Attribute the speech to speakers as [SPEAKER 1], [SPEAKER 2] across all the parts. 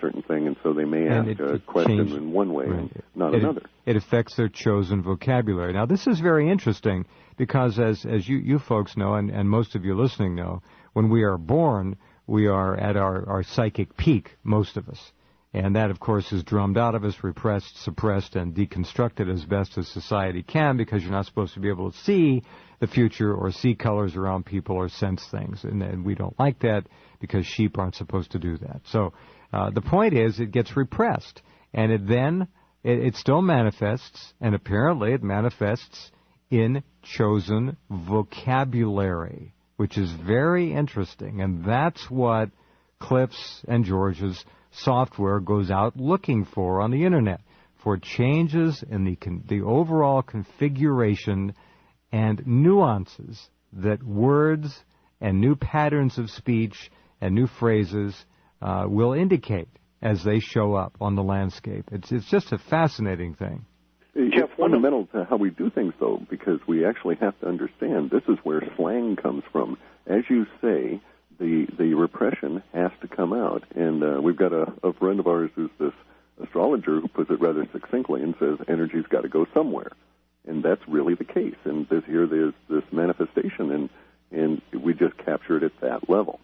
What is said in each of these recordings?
[SPEAKER 1] certain thing, and so they may ask a question in one way and not another.
[SPEAKER 2] It affects their chosen vocabulary. Now, this is very interesting because, as you folks know, and most of you listening know, when we are born, we are at our psychic peak, most of us. And that, of course, is drummed out of us, repressed, suppressed, and deconstructed as best as society can, because you're not supposed to be able to see the future or see colors around people or sense things. And we don't like that because sheep aren't supposed to do that. So the point is it gets repressed. And it still manifests, and apparently it manifests in chosen vocabulary, which is very interesting. And that's what Clif's and George's software goes out looking for on the Internet, for changes in the overall configuration and nuances that words and new patterns of speech and new phrases will indicate as they show up on the landscape. It's just a fascinating thing.
[SPEAKER 1] It's fundamental to how we do things, though, because we actually have to understand this is where slang comes from. As you say, the repression has to come out. And we've got a friend of ours who's this astrologer who puts it rather succinctly and says energy's got to go somewhere. And that's really the case. And there's this manifestation, and we just capture it at that level.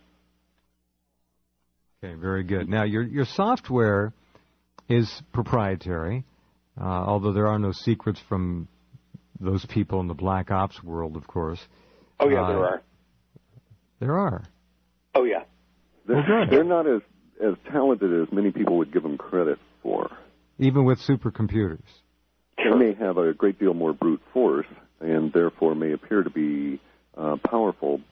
[SPEAKER 2] Okay, very good. Now, your software is proprietary, although there are no secrets from those people in the black ops world, of course.
[SPEAKER 3] Oh, yeah, there are.
[SPEAKER 2] There are.
[SPEAKER 3] Oh, yeah.
[SPEAKER 1] They're not as talented as many people would give them credit for.
[SPEAKER 2] Even with supercomputers.
[SPEAKER 1] They may have a great deal more brute force, and therefore may appear to be powerful.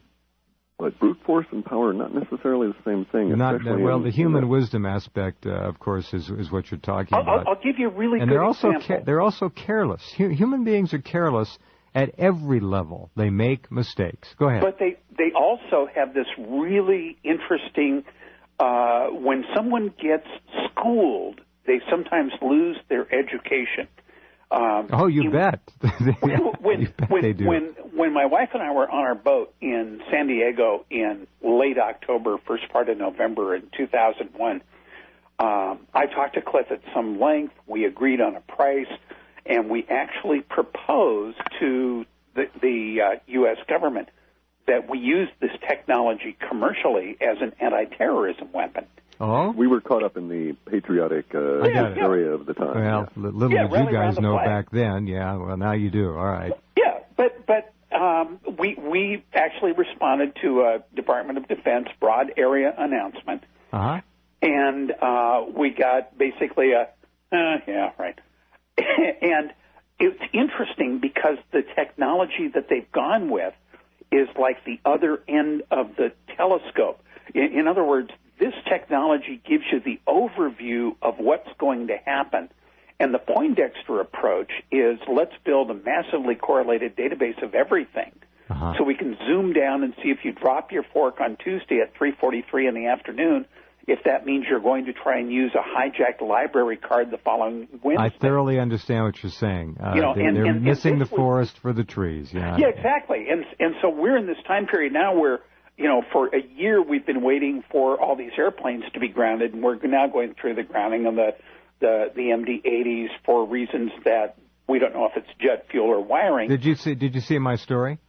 [SPEAKER 1] But brute force and power are not necessarily the same thing.
[SPEAKER 2] The human wisdom aspect, of course, is what you're talking about.
[SPEAKER 3] I'll give you a really good
[SPEAKER 2] example. They're also careless. Human beings are careless at every level. They make mistakes. Go ahead.
[SPEAKER 3] But they also have this really interesting, when someone gets schooled, they sometimes lose their education.
[SPEAKER 2] You bet. They do.
[SPEAKER 3] When my wife and I were on our boat in San Diego in late October, first part of November in 2001, I talked to Clif at some length. We agreed on a price, and we actually proposed to the U.S. government that we use this technology commercially as an anti-terrorism weapon.
[SPEAKER 2] Oh?
[SPEAKER 1] We were caught up in the patriotic area of the time.
[SPEAKER 2] Well, little did you guys know back then. Yeah, well, now you do. All right.
[SPEAKER 3] Yeah, but we actually responded to a Department of Defense broad area announcement.
[SPEAKER 2] Uh-huh.
[SPEAKER 3] And we got basically yeah, right. And it's interesting because the technology that they've gone with is like the other end of the telescope. In other words, this technology gives you the overview of what's going to happen. And the Poindexter approach is let's build a massively correlated database of everything.
[SPEAKER 2] Uh-huh.
[SPEAKER 3] So we can zoom down and see if you drop your fork on Tuesday at 3:43 in the afternoon, if that means you're going to try and use a hijacked library card the following Wednesday.
[SPEAKER 2] I thoroughly understand what you're saying. They're missing the forest for the trees. Yeah,
[SPEAKER 3] exactly. And so we're in this time period now where, for a year we've been waiting for all these airplanes to be grounded, and we're now going through the grounding of the MD-80s for reasons that we don't know if it's jet fuel or wiring.
[SPEAKER 2] Did you see my story?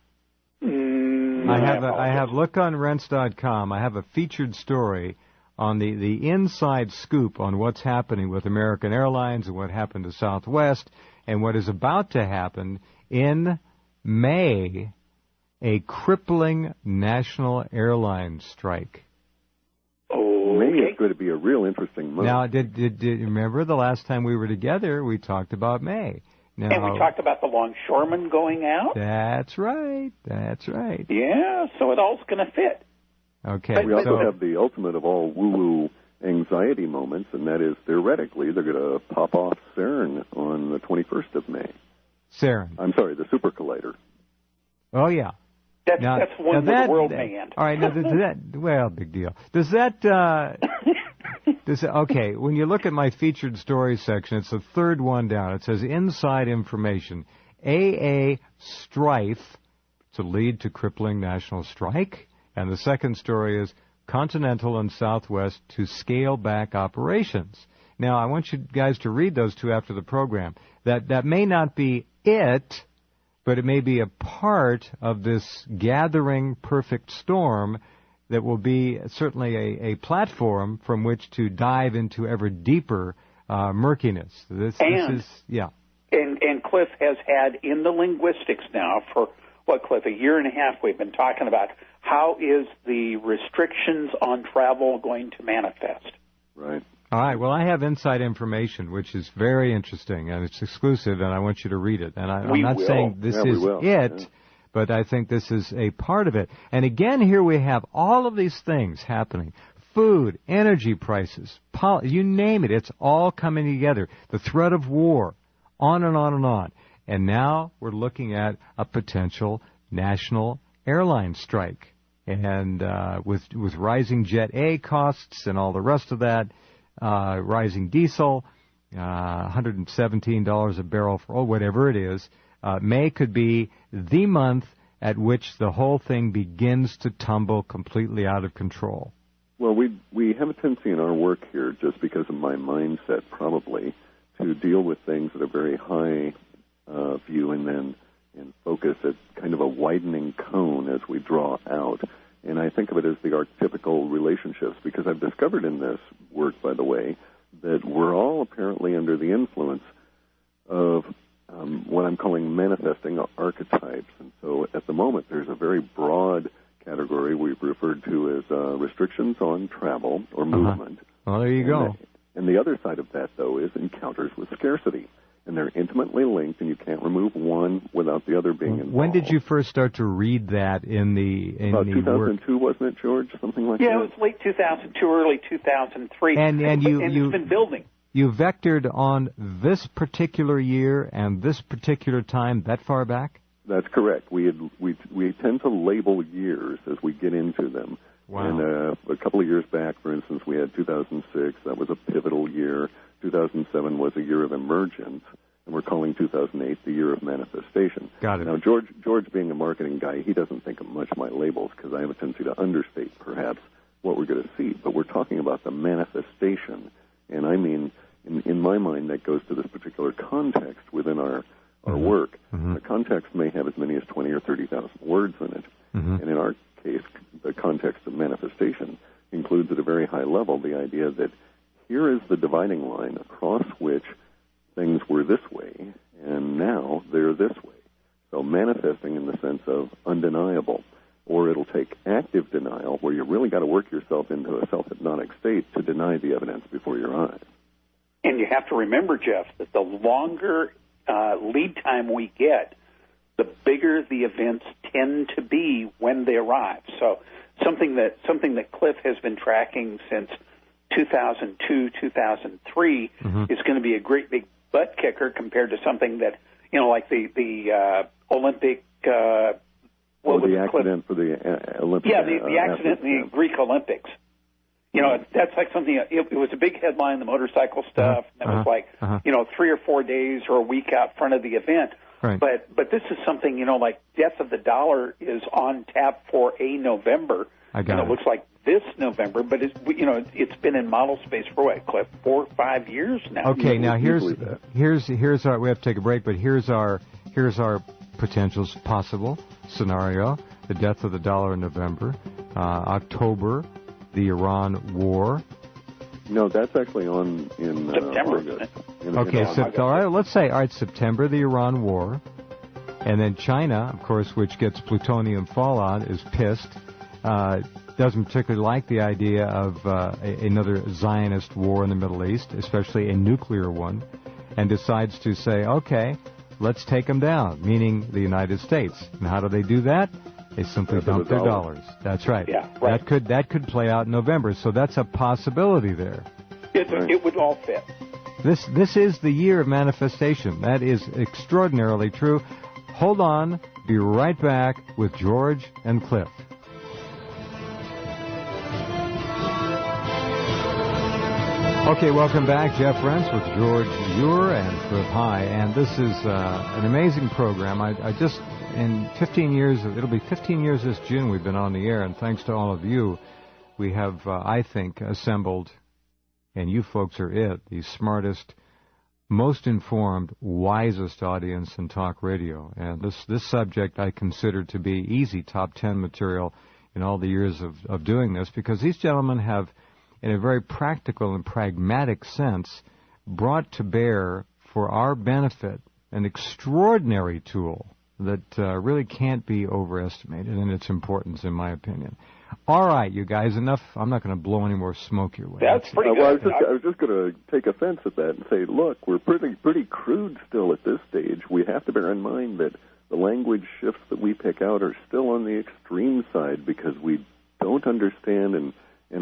[SPEAKER 2] I have look on Rense.com. I have a featured story on the inside scoop on what's happening with American Airlines and what happened to Southwest and what is about to happen in May, a crippling national airline strike.
[SPEAKER 1] May is going to be a real interesting month.
[SPEAKER 2] Now, did you remember the last time we were together, we talked about May. Now,
[SPEAKER 3] and we talked about the longshoremen going out?
[SPEAKER 2] That's right.
[SPEAKER 3] Yeah, so it all's going to fit.
[SPEAKER 2] Okay.
[SPEAKER 1] We also have the ultimate of all woo-woo anxiety moments, and that is, theoretically, they're going to pop off CERN on the 21st of May.
[SPEAKER 2] CERN.
[SPEAKER 1] I'm sorry, the Super Collider.
[SPEAKER 2] Oh, yeah.
[SPEAKER 3] That's one where the world may end.
[SPEAKER 2] All right, now, big deal. Does that, okay, when you look at my featured stories section, it's the third one down. It says inside information. AA strife to lead to crippling national strike. And the second story is Continental and Southwest to scale back operations. Now, I want you guys to read those two after the program. That may not be it, but it may be a part of this gathering perfect storm that will be certainly a platform from which to dive into ever deeper murkiness. This is, yeah.
[SPEAKER 3] And Clif has had in the linguistics now for, Clif, a year and a half we've been talking about how is the restrictions on travel going to manifest.
[SPEAKER 1] Right.
[SPEAKER 2] All right. Well, I have inside information, which is very interesting, and it's exclusive, and I want you to read it. And I'm not saying this is it, but I think this is a part of it. And again, here we have all of these things happening. Food, energy prices, you name it, it's all coming together. The threat of war, on and on and on. And now we're looking at a potential national airline strike. And with rising Jet A costs and all the rest of that, rising diesel, $117 a barrel for whatever it is, May could be the month at which the whole thing begins to tumble completely out of control.
[SPEAKER 1] Well, we have a tendency in our work here, just because of my mindset probably, to deal with things at a very high view and focus at kind of a widening cone as we draw out. And I think of it as the archetypical relationships, because I've discovered in this work, by the way, that we're all apparently under the influence of what I'm calling manifesting archetypes. And so at the moment, there's a very broad category we've referred to as restrictions on travel or movement.
[SPEAKER 2] Well, there you go.
[SPEAKER 1] And the other side of that, though, is encounters with scarcity. And they're intimately linked, and you can't remove one without the other being involved.
[SPEAKER 2] When did you first start to read that in the
[SPEAKER 1] About 2002, wasn't it, George? Something like that?
[SPEAKER 3] Yeah, it was late 2002, early 2003.
[SPEAKER 2] And
[SPEAKER 3] it's been building.
[SPEAKER 2] You vectored on this particular year and this particular time that far back?
[SPEAKER 1] That's correct. We tend to label years as we get into them.
[SPEAKER 2] Wow.
[SPEAKER 1] And a couple of years back, for instance, we had 2006. That was a pivotal year. 2007 was a year of emergence, and we're calling 2008 the year of manifestation.
[SPEAKER 2] Got it.
[SPEAKER 1] Now, George being a marketing guy, he doesn't think of much of my labels because I have a tendency to understate, perhaps, what we're going to see. But we're talking about the manifestation, and I mean, in my mind, that goes to this particular context within our work.
[SPEAKER 2] Mm-hmm.
[SPEAKER 1] The context may have as many as 20 or 30,000 words in it, and in our case, the context of manifestation includes at a very high level the idea that here is the dividing line across which things were this way, and now they're this way. So manifesting in the sense of undeniable, or it'll take active denial, where you really got to work yourself into a self-hypnotic state to deny the evidence before your eyes.
[SPEAKER 3] And you have to remember, Jeff, that the longer lead time we get, the bigger the events tend to be when they arrive. So something that Clif has been tracking since 2002, 2003 is going to be a great big butt kicker compared to something that, like the Olympic.
[SPEAKER 1] The accident for the Olympic.
[SPEAKER 3] Yeah, the accident in the Greek Olympics. That's like something. It was a big headline, the motorcycle stuff. That was like 3 or 4 days or a week out front of the event.
[SPEAKER 2] Right.
[SPEAKER 3] But this is something, like Death of the Dollar is on tap for a November. It looks like this November, but it's been in model space for what, Clif, 4 or 5 years now.
[SPEAKER 2] Okay, now here's our, we have to take a break, but here's our potential possible scenario: the death of the dollar in November, October, the Iran war.
[SPEAKER 1] No, that's actually in
[SPEAKER 3] September.
[SPEAKER 1] August.
[SPEAKER 2] All right, let's say September, the Iran war, and then China, of course, which gets plutonium fallout, is pissed. Doesn't particularly like the idea of another Zionist war in the Middle East, especially a nuclear one, and decides to say, okay, let's take them down, meaning the United States. And how do they do that? They simply dump their dollars. That's right.
[SPEAKER 3] Yeah, right.
[SPEAKER 2] That could play out in November, so that's a possibility there.
[SPEAKER 3] It would all fit.
[SPEAKER 2] This is the year of manifestation. That is extraordinarily true. Hold on. Be right back with George and Clif. Okay, welcome back. Jeff Rense with George Ure and Clif High. And this is an amazing program. I just, in 15 years, it'll be 15 years this June we've been on the air, and thanks to all of you we have, I think, assembled, and you folks are it, the smartest, most informed, wisest audience in talk radio. And this subject I consider to be easy top 10 material in all the years of doing this, because these gentlemen have, in a very practical and pragmatic sense, brought to bear for our benefit an extraordinary tool that really can't be overestimated in its importance, in my opinion. All right, you guys, enough. I'm not going to blow any more smoke your way.
[SPEAKER 3] That's pretty good.
[SPEAKER 1] Well, I was just going to take offense at that and say, look, we're pretty crude still at this stage. We have to bear in mind that the language shifts that we pick out are still on the extreme side because we don't understand and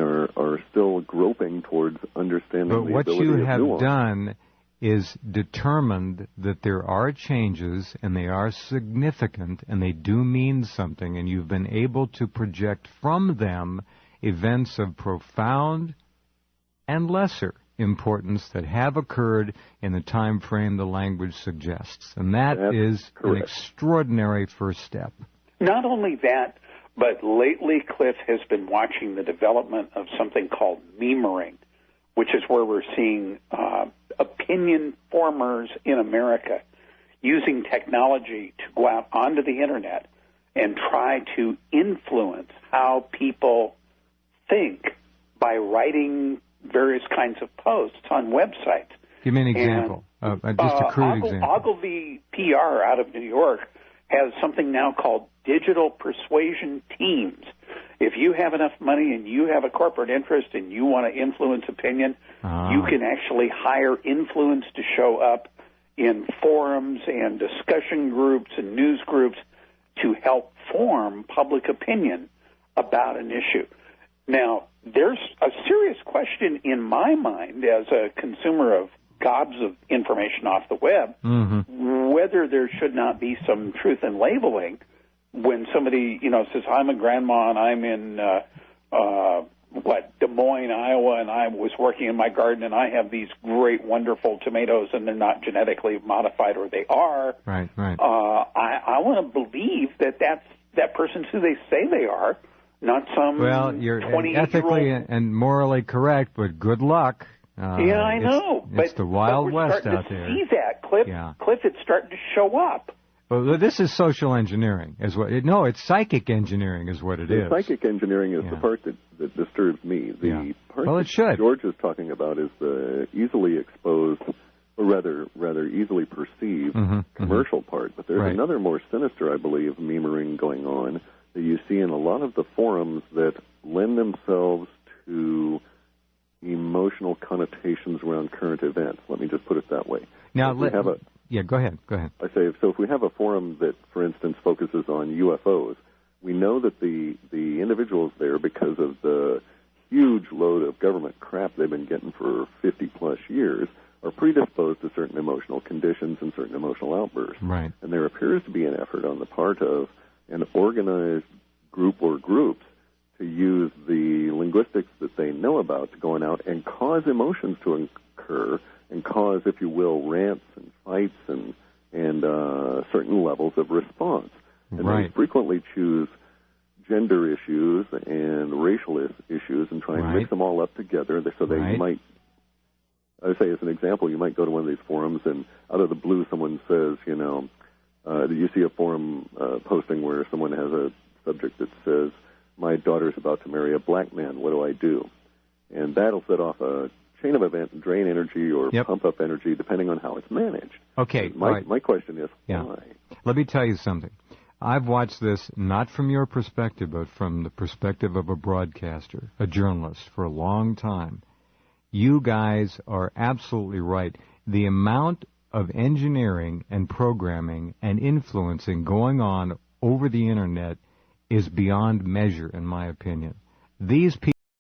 [SPEAKER 1] are still groping towards understanding the ability of nuance.
[SPEAKER 2] But what you have done is determined that there are changes, and they are significant, and they do mean something, and you've been able to project from them events of profound and lesser importance that have occurred in the time frame the language suggests. And that's
[SPEAKER 1] correct.
[SPEAKER 2] An extraordinary first step.
[SPEAKER 3] Not only that, but lately Clif has been watching the development of something called memering, which is where we're seeing opinion formers in America using technology to go out onto the Internet and try to influence how people think by writing various kinds of posts on websites.
[SPEAKER 2] Give me an example, just a crude example.
[SPEAKER 3] Ogilvy PR out of New York has something now called digital persuasion teams. If you have enough money and you have a corporate interest and you want to influence opinion, you can actually hire influence to show up in forums and discussion groups and news groups to help form public opinion about an issue. Now, there's a serious question in my mind as a consumer of gobs of information off the web, whether there should not be some truth in labeling when somebody, says, I'm a grandma and I'm in, Des Moines, Iowa, and I was working in my garden and I have these great, wonderful tomatoes and they're not genetically modified, or they are.
[SPEAKER 2] Right.
[SPEAKER 3] I want to believe that person's who they say they are, not some 28-year-old.
[SPEAKER 2] You're ethically and morally correct, but good luck.
[SPEAKER 3] Yeah, I know.
[SPEAKER 2] It's the Wild West out there.
[SPEAKER 3] See that, Clif?
[SPEAKER 2] Yeah.
[SPEAKER 3] Clif, it's starting to show up.
[SPEAKER 2] Well, this is social engineering, is what. No, it's psychic engineering, is what it is.
[SPEAKER 1] Psychic engineering is the part that disturbs me. The part that George is talking about is the easily exposed, or rather easily perceived commercial part. But there's another more sinister, I believe, memering going on that you see in a lot of the forums that lend themselves to emotional connotations around current events. Let me just put it that way.
[SPEAKER 2] Now, go ahead.
[SPEAKER 1] I say, so if we have a forum that, for instance, focuses on UFOs, we know that the individuals there, because of the huge load of government crap they've been getting for 50-plus years, are predisposed to certain emotional conditions and certain emotional outbursts.
[SPEAKER 2] Right.
[SPEAKER 1] And there appears to be an effort on the part of an organized group or groups to use the linguistics that they know about to go out and cause emotions to occur and cause, if you will, rants and fights and certain levels of response. And they frequently choose gender issues and racial issues and try and mix them all up together. So they might, I would say as an example, you might go to one of these forums and out of the blue someone says, you see a forum posting where someone has a subject that says, my daughter's about to marry a black man, what do I do? And that'll set off a chain of events and drain energy or pump up energy depending on how it's managed.
[SPEAKER 2] Okay.
[SPEAKER 1] My question is, why?
[SPEAKER 2] Let me tell you something. I've watched this not from your perspective, but from the perspective of a broadcaster, a journalist, for a long time. You guys are absolutely right. The amount of engineering and programming and influencing going on over the Internet is beyond measure, in my opinion. These people